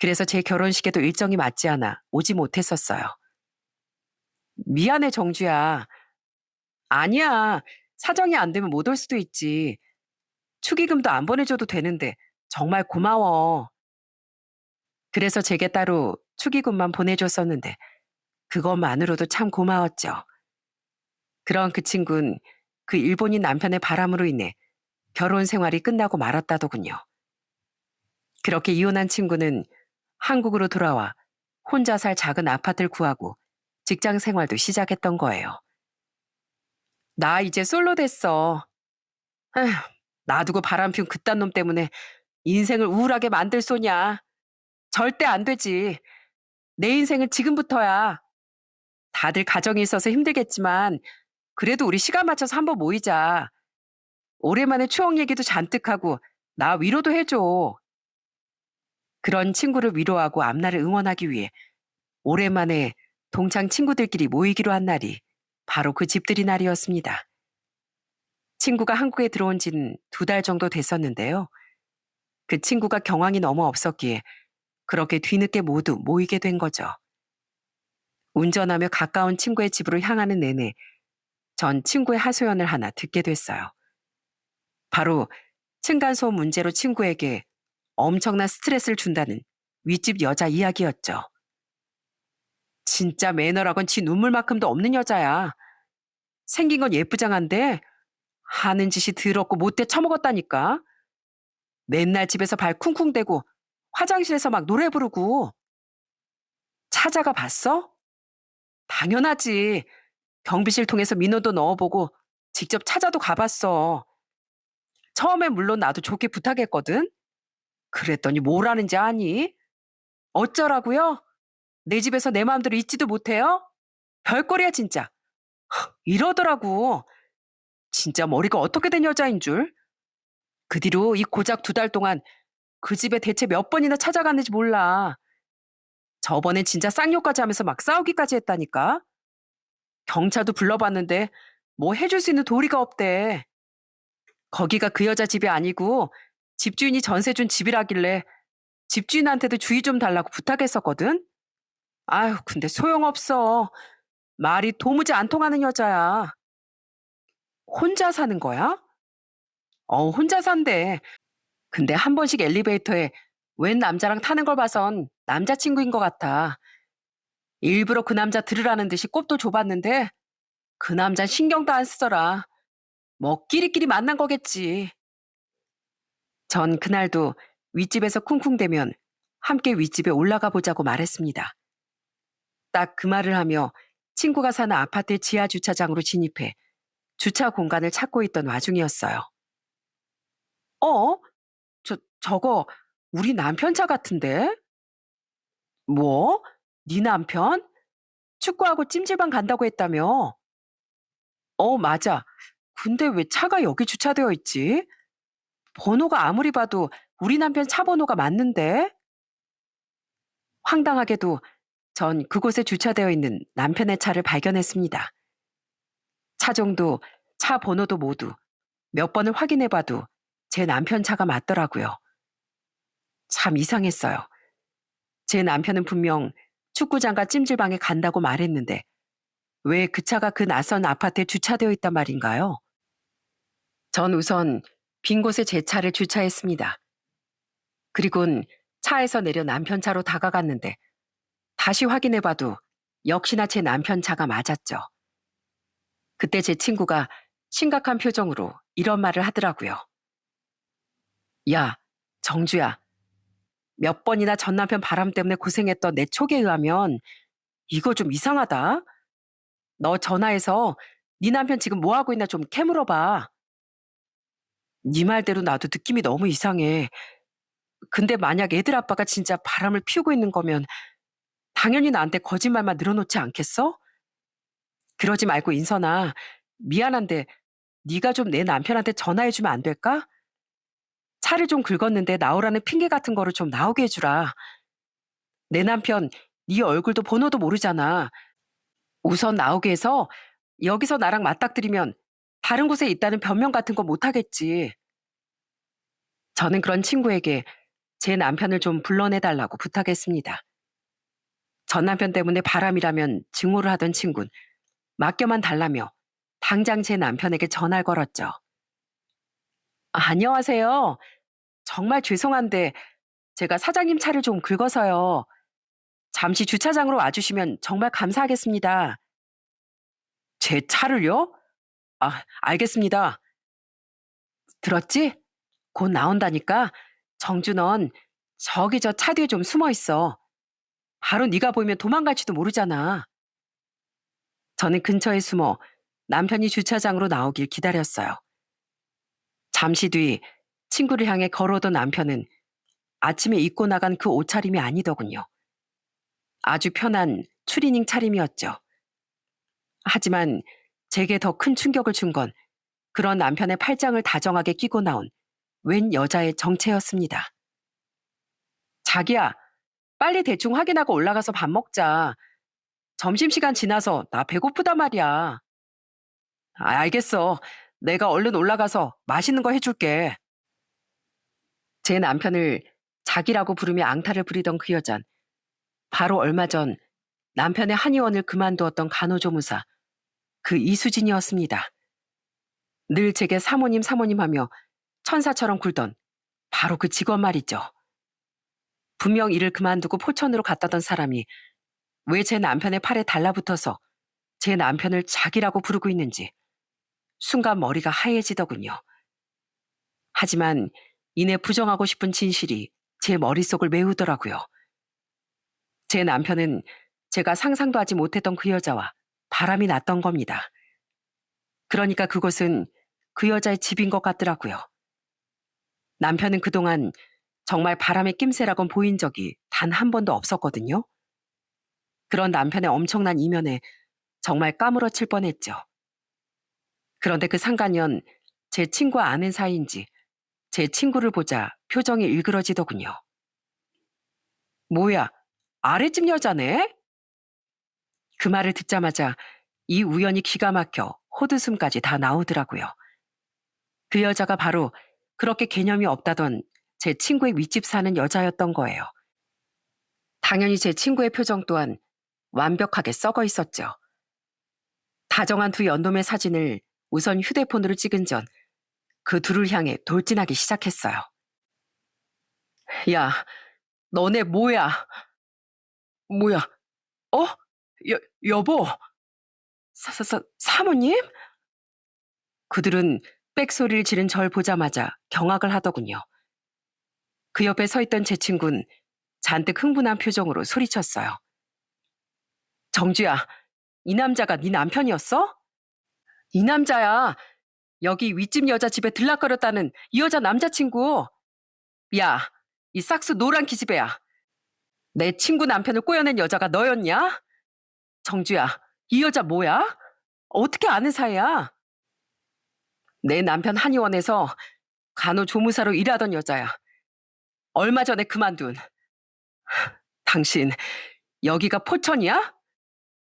A: 그래서 제 결혼식에도 일정이 맞지 않아 오지 못했었어요. 미안해, 정주야. 아니야. 사정이 안 되면 못 올 수도 있지. 축의금도 안 보내줘도 되는데 정말 고마워. 그래서 제게 따로 축의금만 보내줬었는데 그것만으로도 참 고마웠죠. 그런 그 친구는 그 일본인 남편의 바람으로 인해 결혼 생활이 끝나고 말았다더군요. 그렇게 이혼한 친구는 한국으로 돌아와 혼자 살 작은 아파트를 구하고 직장 생활도 시작했던 거예요. 나 이제 솔로 됐어. 에휴, 놔두고 바람피운 그딴 놈 때문에 인생을 우울하게 만들 소냐. 절대 안 되지. 내 인생은 지금부터야. 다들 가정이 있어서 힘들겠지만 그래도 우리 시간 맞춰서 한번 모이자. 오랜만에 추억 얘기도 잔뜩 하고 나 위로도 해줘. 그런 친구를 위로하고 앞날을 응원하기 위해 오랜만에 동창 친구들끼리 모이기로 한 날이 바로 그 집들이 날이었습니다. 친구가 한국에 들어온 지는 2달 정도 됐었는데요. 그 친구가 경황이 너무 없었기에 그렇게 뒤늦게 모두 모이게 된 거죠. 운전하며 가까운 친구의 집으로 향하는 내내 전 친구의 하소연을 하나 듣게 됐어요. 바로 층간소음 문제로 친구에게 엄청난 스트레스를 준다는 윗집 여자 이야기였죠. 진짜 매너라곤 지 눈물만큼도 없는 여자야. 생긴 건 예쁘장한데 하는 짓이 더럽고 못돼 처먹었다니까. 맨날 집에서 발 쿵쿵대고 화장실에서 막 노래 부르고. 찾아가 봤어? 당연하지. 경비실 통해서 민원도 넣어보고 직접 찾아도 가봤어. 처음엔 물론 나도 좋게 부탁했거든. 그랬더니 뭐라는지 아니? 어쩌라고요? 내 집에서 내 마음대로 있지도 못해요? 별꼴이야 진짜. 이러더라고. 진짜 머리가 어떻게 된 여자인 줄. 그 뒤로 이 고작 2달 동안 그 집에 대체 몇 번이나 찾아갔는지 몰라. 저번엔 진짜 쌍욕까지 하면서 막 싸우기까지 했다니까. 경찰도 불러봤는데 뭐 해줄 수 있는 도리가 없대. 거기가 그 여자 집이 아니고 집주인이 전세 준 집이라길래 집주인한테도 주의 좀 달라고 부탁했었거든. 아휴, 근데 소용없어. 말이 도무지 안 통하는 여자야. 혼자 사는 거야? 혼자 산대. 근데 한 번씩 엘리베이터에 웬 남자랑 타는 걸 봐선 남자친구인 것 같아. 일부러 그 남자 들으라는 듯이 꼽도 줘봤는데 그 남자 신경도 안 쓰더라. 뭐 끼리끼리 만난 거겠지. 전 그날도 윗집에서 쿵쿵대면 함께 윗집에 올라가 보자고 말했습니다. 딱 그 말을 하며 친구가 사는 아파트 지하 주차장으로 진입해 주차 공간을 찾고 있던 와중이었어요. 어? 저거 우리 남편 차 같은데? 뭐? 네 남편? 축구하고 찜질방 간다고 했다며? 맞아. 근데 왜 차가 여기 주차되어 있지? 번호가 아무리 봐도 우리 남편 차 번호가 맞는데? 황당하게도 전 그곳에 주차되어 있는 남편의 차를 발견했습니다. 차종도 차 번호도 모두 몇 번을 확인해 봐도 제 남편 차가 맞더라고요. 참 이상했어요. 제 남편은 분명 축구장과 찜질방에 간다고 말했는데 왜 그 차가 그 낯선 아파트에 주차되어 있단 말인가요? 전 우선 빈 곳에 제 차를 주차했습니다. 그리곤 차에서 내려 남편 차로 다가갔는데 다시 확인해봐도 역시나 제 남편 차가 맞았죠. 그때 제 친구가 심각한 표정으로 이런 말을 하더라고요. 야, 정주야. 몇 번이나 전 남편 바람 때문에 고생했던 내 촉에 의하면 이거 좀 이상하다. 너 전화해서 네 남편 지금 뭐 하고 있나 좀 캐물어봐. 네 말대로 나도 느낌이 너무 이상해. 근데 만약 애들 아빠가 진짜 바람을 피우고 있는 거면 당연히 나한테 거짓말만 늘어놓지 않겠어? 그러지 말고 인선아, 미안한데 네가 좀 내 남편한테 전화해주면 안 될까? 차를 좀 긁었는데 나오라는 핑계 같은 거를 좀 나오게 해주라. 내 남편 네 얼굴도 번호도 모르잖아. 우선 나오게 해서 여기서 나랑 맞닥뜨리면 다른 곳에 있다는 변명 같은 거 못하겠지. 저는 그런 친구에게 제 남편을 좀 불러내달라고 부탁했습니다. 전 남편 때문에 바람이라면 증오를 하던 친구는 맡겨만 달라며 당장 제 남편에게 전화를 걸었죠. 안녕하세요. 정말 죄송한데 제가 사장님 차를 좀 긁어서요. 잠시 주차장으로 와주시면 정말 감사하겠습니다. 제 차를요? 알겠습니다. 들었지? 곧 나온다니까 정주 넌 저기 저 차 뒤에 좀 숨어 있어. 바로 네가 보이면 도망갈지도 모르잖아. 저는 근처에 숨어 남편이 주차장으로 나오길 기다렸어요. 잠시 뒤 친구를 향해 걸어오던 남편은 아침에 입고 나간 그 옷차림이 아니더군요. 아주 편한 추리닝 차림이었죠. 하지만 제게 더 큰 충격을 준 건 그런 남편의 팔짱을 다정하게 끼고 나온 웬 여자의 정체였습니다. 자기야, 빨리 대충 확인하고 올라가서 밥 먹자. 점심시간 지나서 나 배고프단 말이야. 알겠어. 내가 얼른 올라가서 맛있는 거 해줄게. 제 남편을 자기라고 부르며 앙탈을 부리던 그 여잔 바로 얼마 전 남편의 한의원을 그만두었던 간호조무사 그 이수진이었습니다. 늘 제게 사모님 사모님 하며 천사처럼 굴던 바로 그 직원 말이죠. 분명 일을 그만두고 포천으로 갔다던 사람이 왜 제 남편의 팔에 달라붙어서 제 남편을 자기라고 부르고 있는지 순간 머리가 하얘지더군요. 하지만 이내 부정하고 싶은 진실이 제 머릿속을 메우더라고요. 제 남편은 제가 상상도 하지 못했던 그 여자와 바람이 났던 겁니다. 그러니까 그곳은 그 여자의 집인 것 같더라고요. 남편은 그동안 정말 바람의 낌새라곤 보인 적이 단 한 번도 없었거든요. 그런 남편의 엄청난 이면에 정말 까무러칠 뻔했죠. 그런데 그 상간년 제 친구와 아는 사이인지 제 친구를 보자 표정이 일그러지더군요. 뭐야, 아랫집 여자네? 그 말을 듣자마자 이 우연이 기가 막혀 헛웃음까지 다 나오더라고요. 그 여자가 바로 그렇게 개념이 없다던 제 친구의 윗집 사는 여자였던 거예요. 당연히 제 친구의 표정 또한 완벽하게 썩어 있었죠. 다정한 두 연놈의 사진을 우선 휴대폰으로 찍은 전 그 둘을 향해 돌진하기 시작했어요. 야, 너네 뭐야? 뭐야? 어? 여보? 사모님? 그들은 빽소리를 지른 절 보자마자 경악을 하더군요. 그 옆에 서 있던 제 친구는 잔뜩 흥분한 표정으로 소리쳤어요. 정주야, 이 남자가 네 남편이었어? 이 남자야. 여기 윗집 여자 집에 들락거렸다는 이 여자 남자친구. 야, 이 싹수 노란 기집애야. 내 친구 남편을 꼬여낸 여자가 너였냐? 정주야, 이 여자 뭐야? 어떻게 아는 사이야? 내 남편 한의원에서 간호조무사로 일하던 여자야. 얼마 전에 그만둔. 당신, 여기가 포천이야?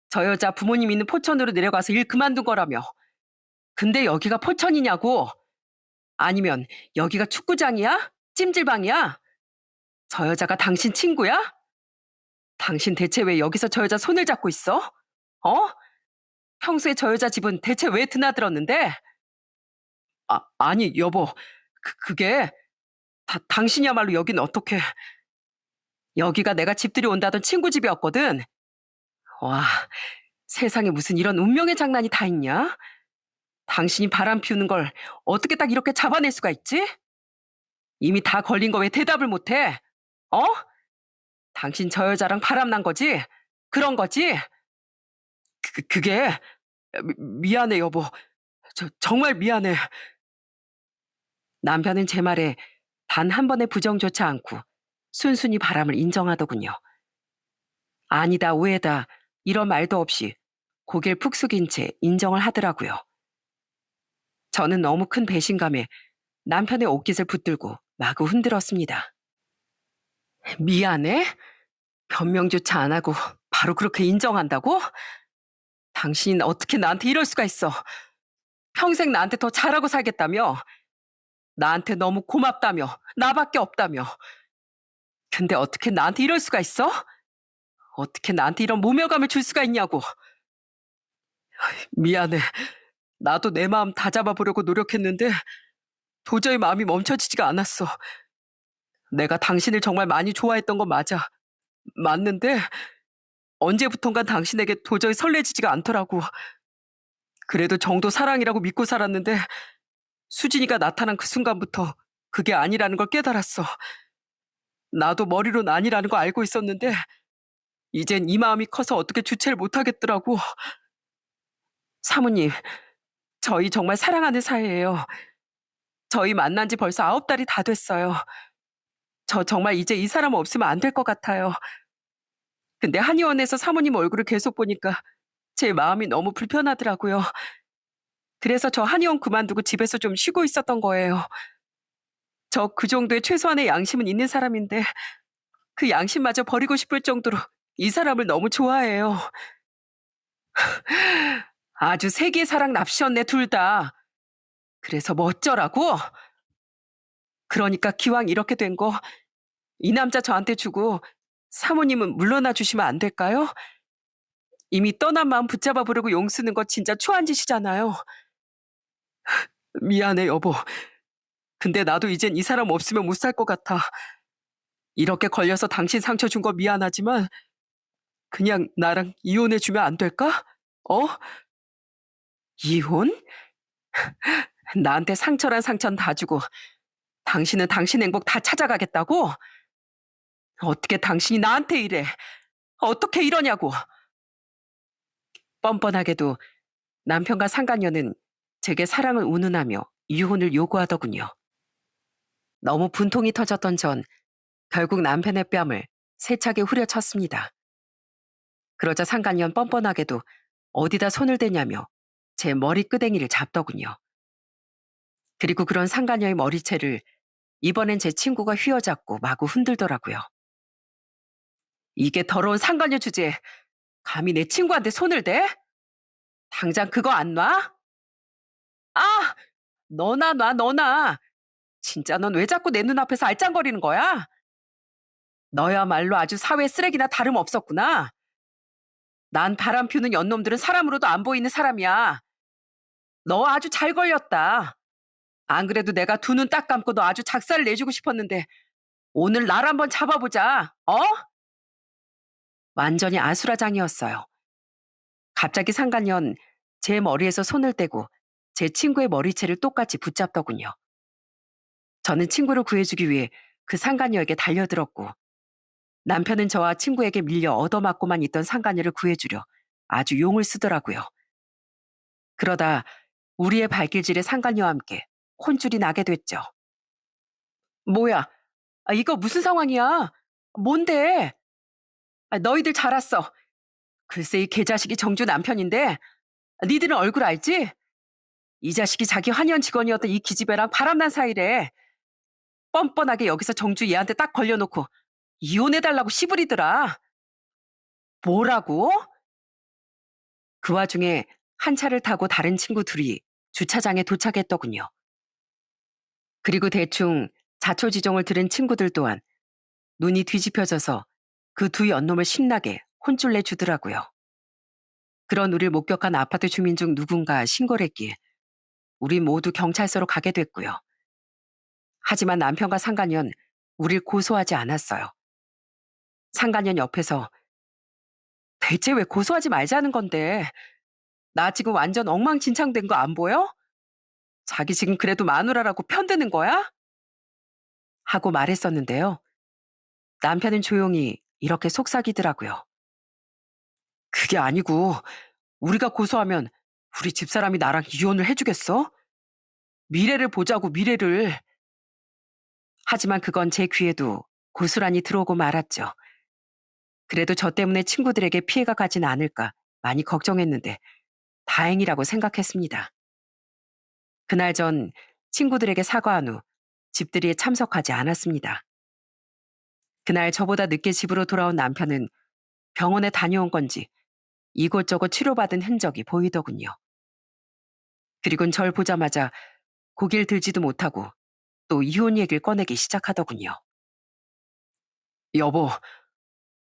A: 저 여자 부모님 있는 포천으로 내려가서 일 그만둔 거라며. 근데 여기가 포천이냐고? 아니면 여기가 축구장이야? 찜질방이야? 저 여자가 당신 친구야? 당신 대체 왜 여기서 저 여자 손을 잡고 있어? 어? 평소에 저 여자 집은 대체 왜 드나들었는데? 아니, 여보. 그게 당신이야말로 여긴 어떻게. 여기가 내가 집들이 온다던 친구 집이었거든. 와, 세상에 무슨 이런 운명의 장난이 다 있냐? 당신이 바람 피우는 걸 어떻게 딱 이렇게 잡아낼 수가 있지? 이미 다 걸린 거 왜 대답을 못해? 어? 당신 저 여자랑 바람 난 거지? 그런 거지? 그게 미안해 여보. 정말 미안해. 남편은 제 말에 단 한 번의 부정조차 않고 순순히 바람을 인정하더군요. 아니다 오해다 이런 말도 없이 고개를 푹 숙인 채 인정을 하더라고요. 저는 너무 큰 배신감에 남편의 옷깃을 붙들고 마구 흔들었습니다. 미안해? 변명조차 안 하고 바로 그렇게 인정한다고? 당신 어떻게 나한테 이럴 수가 있어? 평생 나한테 더 잘하고 살겠다며? 나한테 너무 고맙다며? 나밖에 없다며? 근데 어떻게 나한테 이럴 수가 있어? 어떻게 나한테 이런 모멸감을 줄 수가 있냐고. 미안해. 나도 내 마음 다잡아보려고 노력했는데 도저히 마음이 멈춰지지가 않았어. 내가 당신을 정말 많이 좋아했던 건 맞아. 맞는데 언제부턴가 당신에게 도저히 설레지지가 않더라고. 그래도 정도 사랑이라고 믿고 살았는데 수진이가 나타난 그 순간부터 그게 아니라는 걸 깨달았어. 나도 머리로는 아니라는 거 알고 있었는데 이젠 이 마음이 커서 어떻게 주체를 못하겠더라고. 사모님, 저희 정말 사랑하는 사이예요. 저희 만난 지 벌써 9달이 다 됐어요. 저 정말 이제 이 사람 없으면 안 될 것 같아요. 근데 한의원에서 사모님 얼굴을 계속 보니까 제 마음이 너무 불편하더라고요. 그래서 저 한의원 그만두고 집에서 좀 쉬고 있었던 거예요. 저 그 정도의 최소한의 양심은 있는 사람인데 그 양심마저 버리고 싶을 정도로 이 사람을 너무 좋아해요. 아주 세기의 사랑 납시였네, 둘 다. 그래서 뭐 어쩌라고? 그러니까 기왕 이렇게 된 거 이 남자 저한테 주고 사모님은 물러나 주시면 안 될까요? 이미 떠난 마음 붙잡아 보려고 용 쓰는 거 진짜 초한 짓이잖아요. 미안해, 여보. 근데 나도 이젠 이 사람 없으면 못 살 것 같아. 이렇게 걸려서 당신 상처 준 거 미안하지만 그냥 나랑 이혼해 주면 안 될까? 어? 이혼? 나한테 상처란 상처는 다 주고 당신은 당신 행복 다 찾아가겠다고? 어떻게 당신이 나한테 이래? 어떻게 이러냐고. 뻔뻔하게도 남편과 상간녀는 제게 사랑을 운운하며 이혼을 요구하더군요. 너무 분통이 터졌던 전 결국 남편의 뺨을 세차게 후려쳤습니다. 그러자 상간녀는 뻔뻔하게도 어디다 손을 대냐며 제 머리 끄댕이를 잡더군요. 그리고 그런 상간녀의 머리채를 이번엔 제 친구가 휘어잡고 마구 흔들더라고요. 이게 더러운 상간녀 주제에 감히 내 친구한테 손을 대? 당장 그거 안 놔? 아! 너나 놔, 너나. 진짜 넌 왜 자꾸 내 눈앞에서 알짱거리는 거야? 너야말로 아주 사회 쓰레기나 다름없었구나. 난 바람 피우는 연놈들은 사람으로도 안 보이는 사람이야. 너 아주 잘 걸렸다. 안 그래도 내가 두 눈 딱 감고 너 아주 작사를 내주고 싶었는데 오늘 날 한번 잡아보자. 어? 완전히 아수라장이었어요. 갑자기 상간년 제 머리에서 손을 떼고 제 친구의 머리채를 똑같이 붙잡더군요. 저는 친구를 구해주기 위해 그 상간녀에게 달려들었고 남편은 저와 친구에게 밀려 얻어맞고만 있던 상간녀를 구해주려 아주 용을 쓰더라고요. 그러다 우리의 발길질에 상간녀와 함께 혼쭐이 나게 됐죠. 뭐야? 이거 무슨 상황이야? 뭔데? 너희들 잘 왔어. 글쎄 이 개자식이 정주 남편인데 니들은 얼굴 알지? 이 자식이 자기 환현 직원이었던 이 기집애랑 바람난 사이래. 뻔뻔하게 여기서 정주 얘한테 딱 걸려놓고 이혼해달라고 시부리더라. 뭐라고? 그 와중에 한 차를 타고 다른 친구 둘이 주차장에 도착했더군요. 그리고 대충 자초지종을 들은 친구들 또한 눈이 뒤집혀져서 그 두 연놈을 신나게 혼쭐 내주더라고요. 그런 우리를 목격한 아파트 주민 중 누군가 신고를 했기에 우리 모두 경찰서로 가게 됐고요. 하지만 남편과 상간녀는 우릴 고소하지 않았어요. 상간녀는 옆에서 대체 왜 고소하지 말자는 건데 나 지금 완전 엉망진창된 거 안 보여? 자기 지금 그래도 마누라라고 편드는 거야? 하고 말했었는데요. 남편은 조용히 이렇게 속삭이더라고요. 그게 아니고 우리가 고소하면 우리 집사람이 나랑 이혼을 해주겠어? 미래를 보자고 미래를. 하지만 그건 제 귀에도 고스란히 들어오고 말았죠. 그래도 저 때문에 친구들에게 피해가 가진 않을까 많이 걱정했는데 다행이라고 생각했습니다. 그날 전 친구들에게 사과한 후 집들이에 참석하지 않았습니다. 그날 저보다 늦게 집으로 돌아온 남편은 병원에 다녀온 건지 이곳저곳 치료받은 흔적이 보이더군요. 그리고는 절 보자마자 고개를 들지도 못하고 또 이혼 얘기를 꺼내기 시작하더군요. 여보,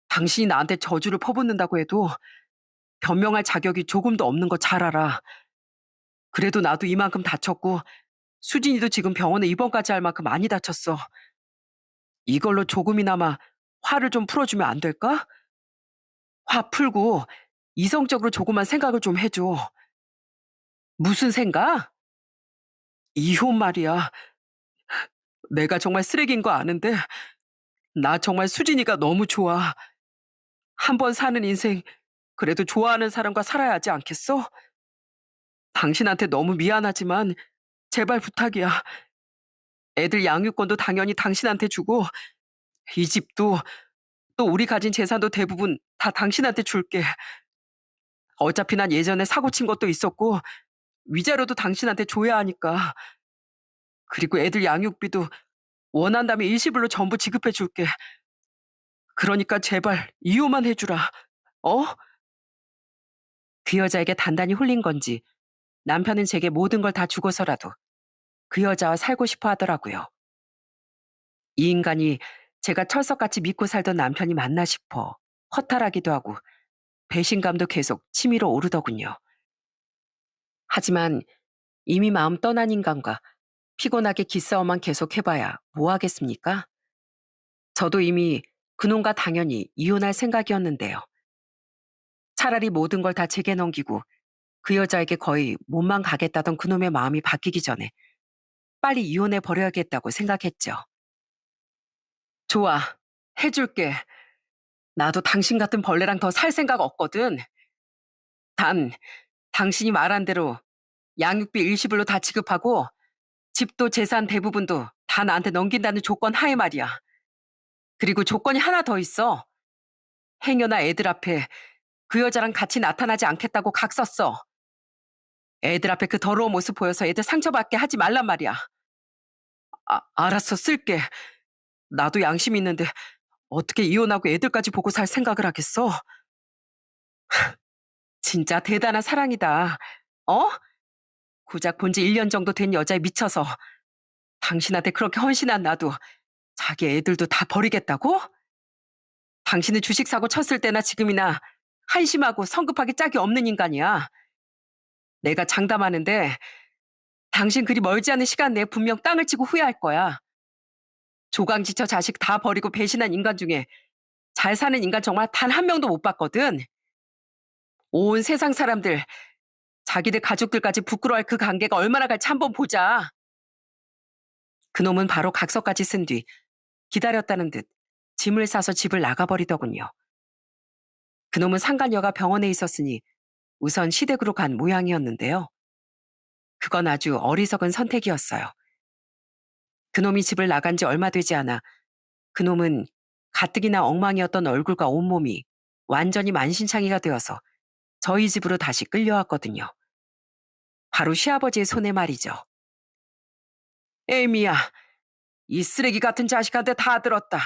A: 당신이 나한테 저주를 퍼붓는다고 해도 변명할 자격이 조금도 없는 거 잘 알아. 그래도 나도 이만큼 다쳤고 수진이도 지금 병원에 입원까지 할 만큼 많이 다쳤어. 이걸로 조금이나마 화를 좀 풀어주면 안 될까? 화 풀고 이성적으로 조금만 생각을 좀 해줘. 무슨 생각? 이혼 말이야. 내가 정말 쓰레기인 거 아는데 나 정말 수진이가 너무 좋아. 한 번 사는 인생 그래도 좋아하는 사람과 살아야 하지 않겠어? 당신한테 너무 미안하지만 제발 부탁이야. 애들 양육권도 당연히 당신한테 주고 이 집도 또 우리 가진 재산도 대부분 다 당신한테 줄게. 어차피 난 예전에 사고 친 것도 있었고 위자료도 당신한테 줘야 하니까. 그리고 애들 양육비도 원한다면 일시불로 전부 지급해 줄게. 그러니까 제발 이혼만 해주라. 어? 그 여자에게 단단히 홀린 건지 남편은 제게 모든 걸 다 주고서라도 그 여자와 살고 싶어 하더라고요. 이 인간이 제가 철석같이 믿고 살던 남편이 맞나 싶어 허탈하기도 하고 배신감도 계속 치밀어 오르더군요. 하지만 이미 마음 떠난 인간과 피곤하게 기싸움만 계속 해봐야 뭐 하겠습니까? 저도 이미 그놈과 당연히 이혼할 생각이었는데요. 차라리 모든 걸 다 제게 넘기고 그 여자에게 거의 몸만 가겠다던 그놈의 마음이 바뀌기 전에 빨리 이혼해 버려야겠다고 생각했죠. 좋아, 해줄게. 나도 당신 같은 벌레랑 더 살 생각 없거든. 단, 당신이 말한 대로 양육비 일시불로 다 지급하고 집도 재산 대부분도 다 나한테 넘긴다는 조건 하에 말이야. 그리고 조건이 하나 더 있어. 행여나 애들 앞에 그 여자랑 같이 나타나지 않겠다고 각 썼어. 애들 앞에 그 더러운 모습 보여서 애들 상처받게 하지 말란 말이야. 알았어, 쓸게. 나도 양심 있는데 어떻게 이혼하고 애들까지 보고 살 생각을 하겠어? 진짜 대단한 사랑이다. 어? 고작 본지 1년 정도 된 여자에 미쳐서 당신한테 그렇게 헌신한 나도 자기 애들도 다 버리겠다고? 당신은 주식 사고 쳤을 때나 지금이나 한심하고 성급하기 짝이 없는 인간이야. 내가 장담하는데 당신 그리 멀지 않은 시간 내에 분명 땅을 치고 후회할 거야. 조강지처 자식 다 버리고 배신한 인간 중에 잘 사는 인간 정말 단 한 명도 못 봤거든. 온 세상 사람들, 자기들 가족들까지 부끄러워할 그 관계가 얼마나 갈지 한번 보자. 그놈은 바로 각서까지 쓴 뒤 기다렸다는 듯 짐을 싸서 집을 나가버리더군요. 그놈은 상간녀가 병원에 있었으니 우선 시댁으로 간 모양이었는데요. 그건 아주 어리석은 선택이었어요. 그놈이 집을 나간 지 얼마 되지 않아 그놈은 가뜩이나 엉망이었던 얼굴과 온몸이 완전히 만신창이가 되어서 저희 집으로 다시 끌려왔거든요. 바로 시아버지의 손에 말이죠. 에이미야, 이 쓰레기 같은 자식한테 다 들었다.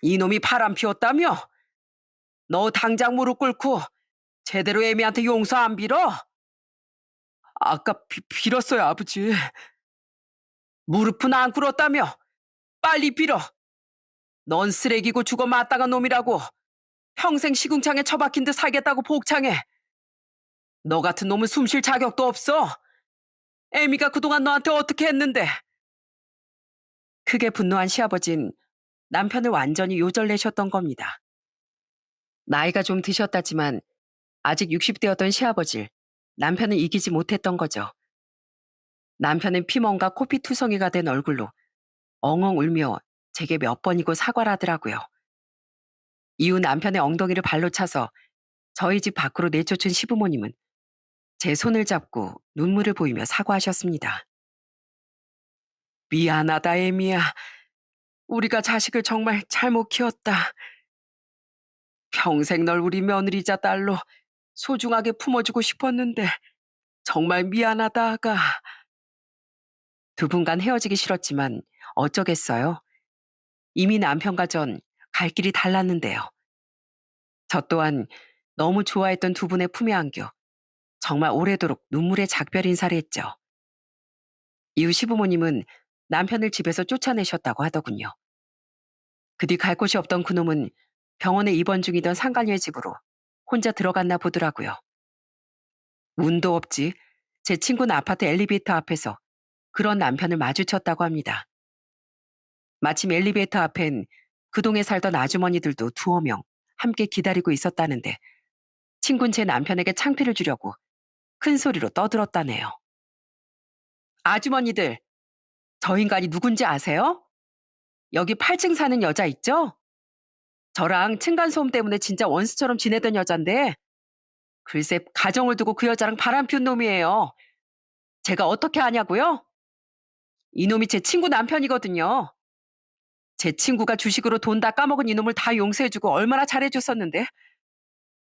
A: 이놈이 바람 피웠다며? 너 당장 무릎 꿇고 제대로 에미한테 용서 안 빌어? 아까 빌었어요, 아버지. 무릎은 안 꿇었다며? 빨리 빌어. 넌 쓰레기고 죽어 마땅한 놈이라고. 평생 시궁창에 처박힌 듯 살겠다고 복창해. 너 같은 놈은 숨 쉴 자격도 없어. 에미가 그동안 너한테 어떻게 했는데? 크게 분노한 시아버진 남편을 완전히 요절내셨던 겁니다. 나이가 좀 드셨다지만 아직 60대였던 시아버지를 남편은 이기지 못했던 거죠. 남편은 피멍과 코피투성이가 된 얼굴로 엉엉 울며 제게 몇 번이고 사과를 하더라고요. 이후 남편의 엉덩이를 발로 차서 저희 집 밖으로 내쫓은 시부모님은 제 손을 잡고 눈물을 보이며 사과하셨습니다. 미안하다, 에미야. 우리가 자식을 정말 잘못 키웠다. 평생 널 우리 며느리자 딸로 소중하게 품어주고 싶었는데 정말 미안하다, 아가. 두 분간 헤어지기 싫었지만 어쩌겠어요. 이미 남편과 전 갈 길이 달랐는데요. 저 또한 너무 좋아했던 두 분의 품에 안겨 정말 오래도록 눈물의 작별 인사를 했죠. 이후 시부모님은 남편을 집에서 쫓아내셨다고 하더군요. 그 뒤 갈 곳이 없던 그놈은 병원에 입원 중이던 상간녀의 집으로 혼자 들어갔나 보더라고요. 운도 없지 제 친구는 아파트 엘리베이터 앞에서 그런 남편을 마주쳤다고 합니다. 마침 엘리베이터 앞엔 그 동에 살던 아주머니들도 두어 명 함께 기다리고 있었다는데 친구는 제 남편에게 창피를 주려고 큰 소리로 떠들었다네요. 아주머니들, 저 인간이 누군지 아세요? 여기 8층 사는 여자 있죠? 저랑 층간소음 때문에 진짜 원수처럼 지내던 여잔데 글쎄 가정을 두고 그 여자랑 바람 피운 놈이에요. 제가 어떻게 아냐고요? 이놈이 제 친구 남편이거든요. 제 친구가 주식으로 돈 다 까먹은 이놈을 다 용서해주고 얼마나 잘해줬었는데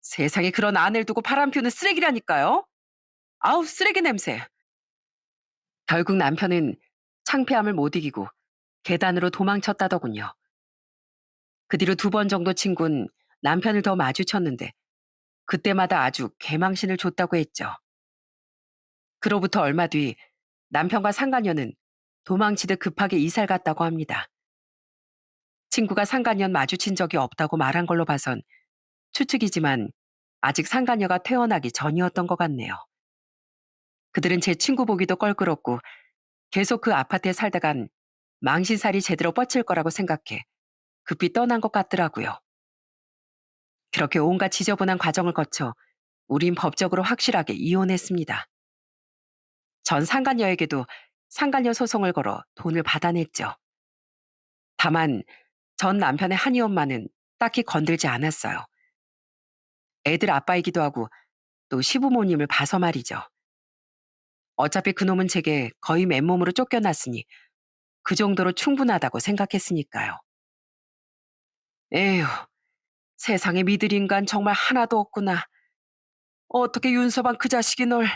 A: 세상에 그런 아내를 두고 바람 피우는 쓰레기라니까요. 아우 쓰레기 냄새. 결국 남편은 창피함을 못 이기고 계단으로 도망쳤다더군요. 그 뒤로 두 번 정도 친구는 남편을 더 마주쳤는데 그때마다 아주 개망신을 줬다고 했죠. 그로부터 얼마 뒤 남편과 상간녀는 도망치듯 급하게 이사를 갔다고 합니다. 친구가 상간녀는 마주친 적이 없다고 말한 걸로 봐선 추측이지만 아직 상간녀가 태어나기 전이었던 것 같네요. 그들은 제 친구 보기도 껄끄럽고 계속 그 아파트에 살다간 망신살이 제대로 뻗칠 거라고 생각해 급히 떠난 것 같더라고요. 그렇게 온갖 지저분한 과정을 거쳐 우린 법적으로 확실하게 이혼했습니다. 전 상간녀에게도 상간녀 소송을 걸어 돈을 받아냈죠. 다만 전 남편의 한이 엄마는 딱히 건들지 않았어요. 애들 아빠이기도 하고 또 시부모님을 봐서 말이죠. 어차피 그놈은 제게 거의 맨몸으로 쫓겨났으니 그 정도로 충분하다고 생각했으니까요. 에휴, 세상에 믿을 인간 정말 하나도 없구나. 어떻게 윤서방 그 자식이 널...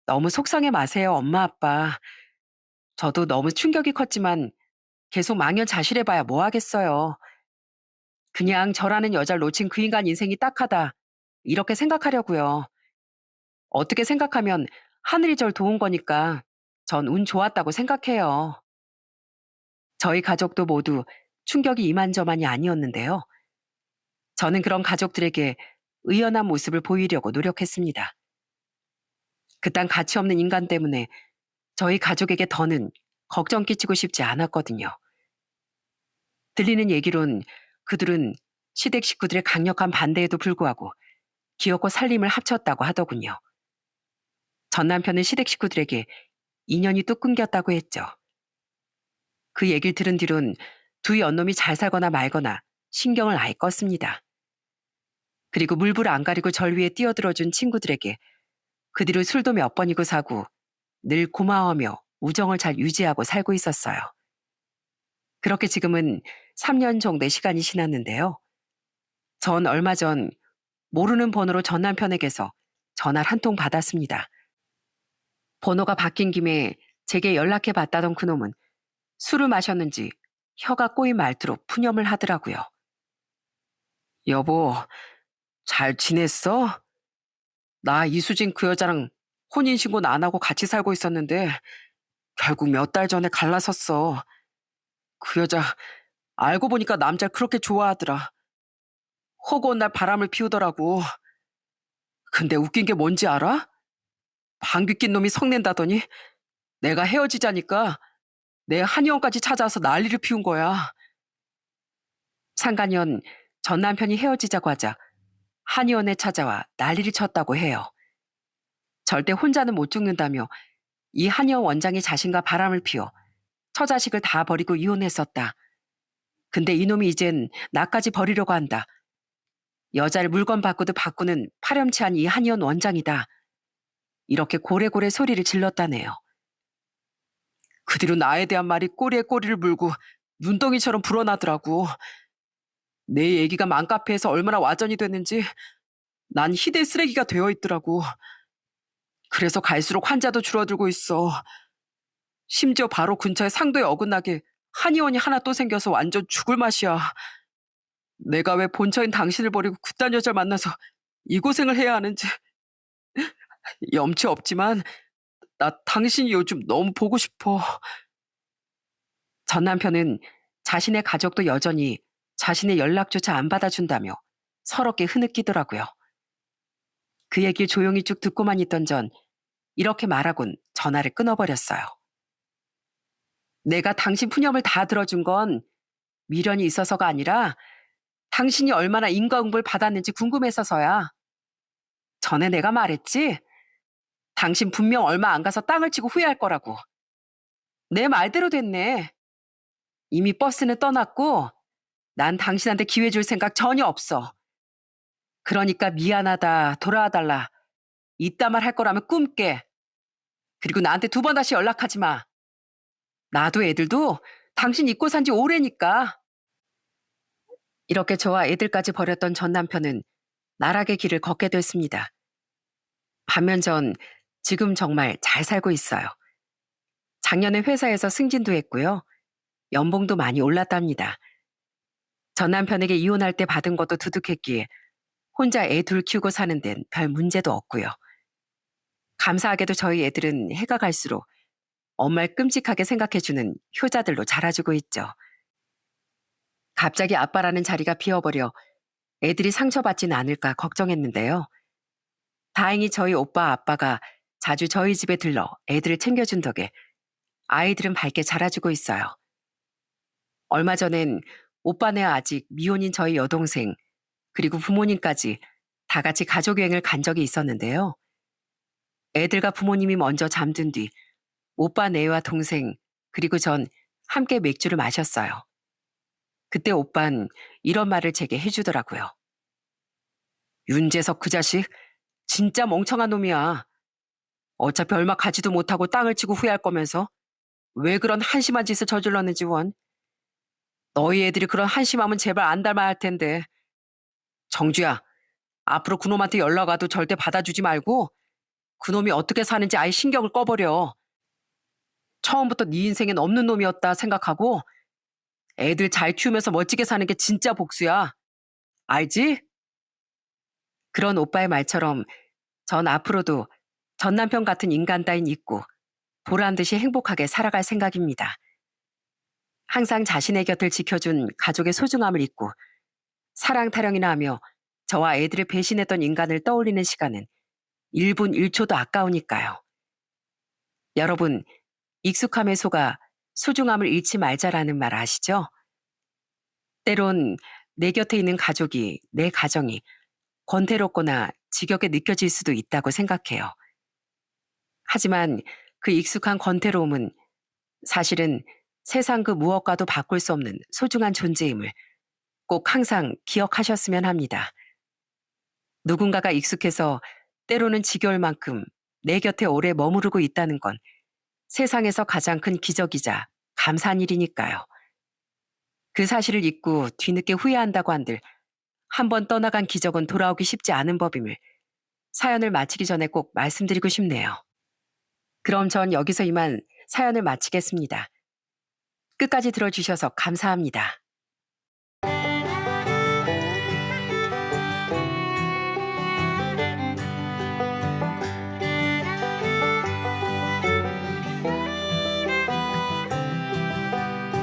A: 너무 속상해 마세요, 엄마 아빠. 저도 너무 충격이 컸지만 계속 망연자실해봐야 뭐 하겠어요. 그냥 저라는 여자를 놓친 그 인간 인생이 딱하다. 이렇게 생각하려고요. 어떻게 생각하면 하늘이 절 도운 거니까 전 운 좋았다고 생각해요. 저희 가족도 모두 충격이 이만저만이 아니었는데요. 저는 그런 가족들에게 의연한 모습을 보이려고 노력했습니다. 그딴 가치 없는 인간 때문에 저희 가족에게 더는 걱정 끼치고 싶지 않았거든요. 들리는 얘기론 그들은 시댁 식구들의 강력한 반대에도 불구하고 기어코 살림을 합쳤다고 하더군요. 전 남편은 시댁 식구들에게 인연이 뚝 끊겼다고 했죠. 그 얘기를 들은 뒤론 두 연놈이 잘 살거나 말거나 신경을 아예 껐습니다. 그리고 물불 안 가리고 절 위에 뛰어들어준 친구들에게 그 뒤로 술도 몇 번이고 사고 늘 고마워하며 우정을 잘 유지하고 살고 있었어요. 그렇게 지금은 3년 정도의 시간이 지났는데요. 전 얼마 전 모르는 번호로 전 남편에게서 전화를 한 통 받았습니다. 번호가 바뀐 김에 제게 연락해 봤다던 그놈은 술을 마셨는지 혀가 꼬인 말투로 푸념을 하더라고요. 여보, 잘 지냈어? 나 이수진 그 여자랑 혼인신고는 안 하고 같이 살고 있었는데 결국 몇 달 전에 갈라섰어. 그 여자 알고 보니까 남자를 그렇게 좋아하더라. 허구한 날 바람을 피우더라고. 근데 웃긴 게 뭔지 알아? 방귀 낀 놈이 성낸다더니 내가 헤어지자니까 내 한의원까지 찾아와서 난리를 피운 거야. 상간년 전 남편이 헤어지자고 하자 한의원에 찾아와 난리를 쳤다고 해요. 절대 혼자는 못 죽는다며 이 한의원 원장이 자신과 바람을 피워 처자식을 다 버리고 이혼했었다. 근데 이놈이 이젠 나까지 버리려고 한다. 여자를 물건 바꾸듯 바꾸는 파렴치한 이 한의원 원장이다. 이렇게 고래고래 소리를 질렀다네요. 그 뒤로 나에 대한 말이 꼬리에 꼬리를 물고 눈덩이처럼 불어나더라고. 내 얘기가 맘카페에서 얼마나 와전이 됐는지 난 희대 쓰레기가 되어 있더라고. 그래서 갈수록 환자도 줄어들고 있어. 심지어 바로 근처에 상도에 어긋나게 한의원이 하나 또 생겨서 완전 죽을 맛이야. 내가 왜 본처인 당신을 버리고 그딴 여자를 만나서 이 고생을 해야 하는지. 염치 없지만 나 당신이 요즘 너무 보고 싶어. 전 남편은 자신의 가족도 여전히 자신의 연락조차 안 받아준다며 서럽게 흐느끼더라고요. 그 얘기를 조용히 쭉 듣고만 있던 전 이렇게 말하곤 전화를 끊어버렸어요. 내가 당신 푸념을 다 들어준 건 미련이 있어서가 아니라 당신이 얼마나 인과응보를 받았는지 궁금해서서야. 전에 내가 말했지? 당신 분명 얼마 안 가서 땅을 치고 후회할 거라고. 내 말대로 됐네. 이미 버스는 떠났고 난 당신한테 기회 줄 생각 전혀 없어. 그러니까 미안하다, 돌아와달라. 이따 말 할 거라면 꿈깨. 그리고 나한테 두 번 다시 연락하지 마. 나도 애들도 당신 잊고 산지 오래니까. 이렇게 저와 애들까지 버렸던 전 남편은 나락의 길을 걷게 됐습니다. 반면 전 지금 정말 잘 살고 있어요. 작년에 회사에서 승진도 했고요. 연봉도 많이 올랐답니다. 전 남편에게 이혼할 때 받은 것도 두둑했기에 혼자 애 둘 키우고 사는 데는 별 문제도 없고요. 감사하게도 저희 애들은 해가 갈수록 엄마를 끔찍하게 생각해주는 효자들로 자라주고 있죠. 갑자기 아빠라는 자리가 비어버려 애들이 상처받진 않을까 걱정했는데요. 다행히 저희 오빠 아빠가 자주 저희 집에 들러 애들을 챙겨준 덕에 아이들은 밝게 자라주고 있어요. 얼마 전엔 오빠네 아직 미혼인 저희 여동생, 그리고 부모님까지 다 같이 가족여행을 간 적이 있었는데요. 애들과 부모님이 먼저 잠든 뒤 오빠 네와 동생, 그리고 전 함께 맥주를 마셨어요. 그때 오빤 이런 말을 제게 해주더라고요. 윤재석 그 자식 진짜 멍청한 놈이야. 어차피 얼마 가지도 못하고 땅을 치고 후회할 거면서 왜 그런 한심한 짓을 저질렀는지 원. 너희 애들이 그런 한심함은 제발 안 닮아야 할 텐데. 정주야, 앞으로 그놈한테 연락 와도 절대 받아주지 말고 그놈이 어떻게 사는지 아예 신경을 꺼버려. 처음부터 네 인생엔 없는 놈이었다 생각하고 애들 잘 키우면서 멋지게 사는 게 진짜 복수야. 알지? 그런 오빠의 말처럼 전 앞으로도 전 남편 같은 인간 따윈 잊고 보란 듯이 행복하게 살아갈 생각입니다. 항상 자신의 곁을 지켜준 가족의 소중함을 잊고 사랑 타령이나 하며 저와 애들을 배신했던 인간을 떠올리는 시간은 1분 1초도 아까우니까요. 여러분, 익숙함에 속아 소중함을 잃지 말자라는 말 아시죠? 때론 내 곁에 있는 가족이, 내 가정이 권태롭거나 지겹게 느껴질 수도 있다고 생각해요. 하지만 그 익숙한 권태로움은 사실은 세상 그 무엇과도 바꿀 수 없는 소중한 존재임을 꼭 항상 기억하셨으면 합니다. 누군가가 익숙해서 때로는 지겨울 만큼 내 곁에 오래 머무르고 있다는 건 세상에서 가장 큰 기적이자 감사한 일이니까요. 그 사실을 잊고 뒤늦게 후회한다고 한들 한 번 떠나간 기적은 돌아오기 쉽지 않은 법임을 사연을 마치기 전에 꼭 말씀드리고 싶네요. 그럼 전 여기서 이만 사연을 마치겠습니다. 끝까지 들어주셔서 감사합니다.